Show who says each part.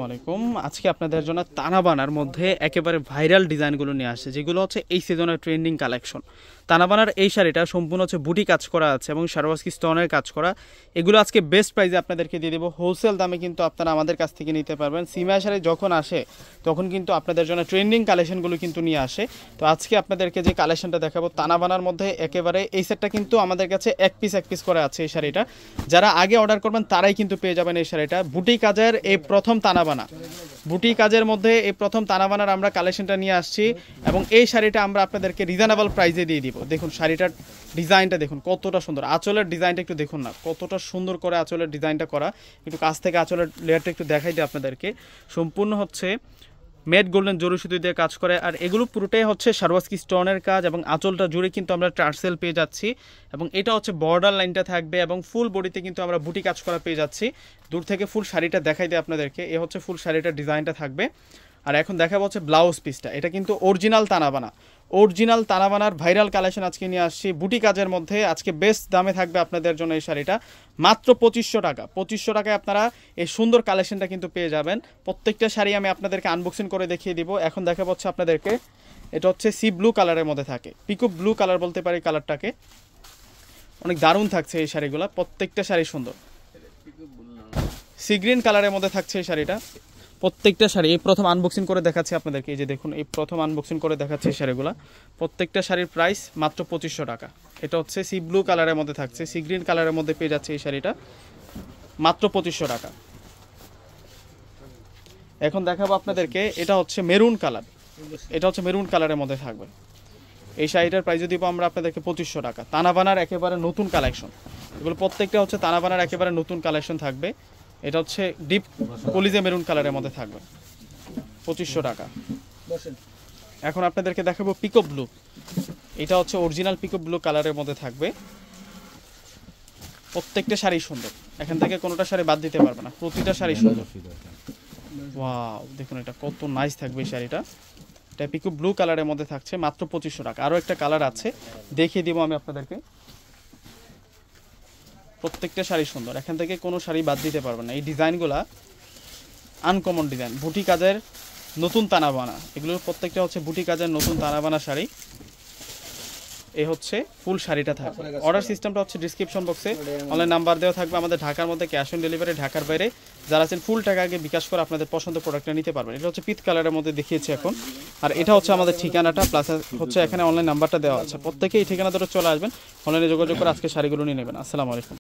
Speaker 1: আলাইকুম। আজকে আপনাদের জন্য তানাবানার মধ্যে একেবারে ভাইরাল ডিজাইনগুলো নিয়ে আসছে, যেগুলো হচ্ছে এই সিজনের ট্রেন্ডিং কালেকশন। তানাবানার এই শাড়িটা সম্পূর্ণ হচ্ছে বুটি কাজ করা আছে এবং সারওয়াস্কি স্টোনের কাজ করা। এগুলো আজকে বেস্ট প্রাইসে আপনাদেরকে দিয়ে দেবো। হোলসেল দামে কিন্তু আপনারা আমাদের কাছ থেকে নিতে পারবেন। সিমা শাড়ি যখন আসে তখন কিন্তু আপনাদের জন্য ট্রেন্ডিং কালেকশনগুলো কিন্তু নিয়ে আসে। তো আজকে আপনাদেরকে যে কালেকশনটা দেখাবো তানাবানার মধ্যে একেবারে এই সেটটা কিন্তু আমাদের কাছে এক পিস করে আছে। এই শাড়িটা যারা আগে অর্ডার করবেন তারাই কিন্তু পেয়ে যাবেন এই শাড়িটা। বুটি কাজের এই প্রথম তানাবানা, বুটি কাজের মধ্যে এই প্রথম তানাবানার আমরা কালেকশনটা নিয়ে আসছি এবং এই শাড়িটা আমরা আপনাদেরকে রিজনেবল প্রাইসে দিয়ে দিব। দেখুন শাড়িটার ডিজাইনটা দেখুন কতটা সুন্দর, আঁচলের ডিজাইনটা একটু দেখুন না কতটা সুন্দর করে আঁচলের ডিজাইনটা করা। একটু কাছ থেকে আঁচলের লেয়ারটা একটু দেখাই দিই আপনাদেরকে। সম্পূর্ণ হচ্ছে মেড গোল্ডেন জরি সুতো দিয়ে কাজ করে, আর এগুলো পুরোটাই হচ্ছে সারওয়াস্কি স্টোনের কাজ এবং আঁচলটা জুড়ে কিন্তু আমরা টার্সেল পেয়ে যাচ্ছি এবং এটা হচ্ছে বর্ডার লাইনটা থাকবে এবং ফুল বডিতে কিন্তু আমরা বুটি কাজ করা পেয়ে যাচ্ছি। দূর থেকে ফুল শাড়িটা দেখাই দিই আপনাদেরকে। এ হচ্ছে ফুল শাড়িটার ডিজাইনটা থাকবে। আর এখন দেখাবো হচ্ছে ব্লাউজ পিসটা। এটা কিন্তু অরিজিনাল তানাবানা, অরিজিনাল তানাবানার ভাইরাল কালেকশন আজকে নিয়ে আসছি বুটি কাজের মধ্যে। আজকে বেস্ট দামে থাকবে আপনাদের জন্য এই শাড়িটা মাত্র 2500 টাকা। 2500 টাকায় আপনারা এই সুন্দর কালেকশনটা কিন্তু পেয়ে যাবেন। প্রত্যেকটা শাড়ি আমি আপনাদেরকে আনবক্সিং করে দেখিয়ে দিব। এখন দেখা হচ্ছে আপনাদেরকে, এটা হচ্ছে সি ব্লু কালারের মধ্যে থাকে, পিকো ব্লু কালার বলতে পারি কালারটাকে। অনেক দারুণ থাকছে এই শাড়িগুলো, প্রত্যেকটা শাড়ি সুন্দর। সি গ্রিন কালারের মধ্যে থাকছে এই শাড়িটা। প্রত্যেকটা শাড়ি এই প্রথম আনবক্সিং করে দেখাচ্ছি আপনাদেরকে। এই যে দেখুন, এই প্রথম আনবক্সিং করে দেখাচ্ছি এই শাড়িগুলো। প্রত্যেকটা শাড়ির প্রাইস মাত্র 2500 টাকা। এটা হচ্ছে সি ব্লু কালারের মধ্যে থাকছে, সি গ্রিন কালারের মধ্যে পেয়ে যাচ্ছে এই শাড়িটা মাত্র 2500 টাকা। এখন দেখাবো আপনাদেরকে, এটা হচ্ছে মেরুন কালার, এটা হচ্ছে মেরুন কালারের মধ্যে থাকবে। এই শাড়িটার প্রাইস দিব আমরা আপনাদেরকে 2500 টাকা। তানাবানার একেবারে নতুন কালেকশন, এগুলো প্রত্যেকটা হচ্ছে তানাবানার একেবারে নতুন কালেকশন থাকবে। এটা হচ্ছে ডিপ কলিজে মেরুন কালারের মধ্যে থাকবে 2500 টাকা। এখন আপনাদেরকে দেখাবো পিকো ব্লু। এটা হচ্ছে অরিজিনাল পিকো ব্লু কালারের মধ্যে থাকবে। প্রত্যেকটা শাড়ি সুন্দর, এখান থেকে কোনোটা শাড়ি বাদ দিতে পারবে না, প্রতিটা শাড়ি সুন্দর। ওয়াও, দেখুন এটা কত নাইস থাকবে এই শাড়িটা। এটা পিকো ব্লু কালারের মধ্যে থাকছে মাত্র 2500 টাকা। আরও একটা কালার আছে, দেখিয়ে দিব আমি আপনাদেরকে। প্রত্যেকটা শাড়ি সুন্দর, এখান থেকে কোনো শাড়ি বাদ দিতে পারবেন না। এই ডিজাইনগুলা আনকমন ডিজাইন, বুটি কাজের নতুন তানাবানা। এগুলোর প্রত্যেকটা হচ্ছে বুটি কাজের নতুন তানাবানা শাড়ি। এই হচ্ছে ফুল শাড়িটা থাকবে। অর্ডার সিস্টেমটা হচ্ছে ডিসক্রিপশন বক্সে অনলাইন নাম্বার দেওয়া থাকবে। আমাদের ঢাকার মধ্যে ক্যাশ অন ডেলিভারি, ঢাকার বাইরে যারা আছেন ফুল টাকা আগে বিকাশ করে আপনাদের পছন্দের প্রোডাক্টটা নিতে পারবেন। এটা হচ্ছে পিত কালারের মধ্যে দেখিয়েছি এখন। আর এটা হচ্ছে আমাদের ঠিকানাটা, প্লাস হচ্ছে এখানে অনলাইন নাম্বারটা দেওয়া আছে। প্রত্যেকেই এই ঠিকানা ধরে চলে আসবেন, অনলাইনে যোগাযোগ করে আজকে শাড়িগুলো নিয়ে নেবেন। আসসালামু আলাইকুম।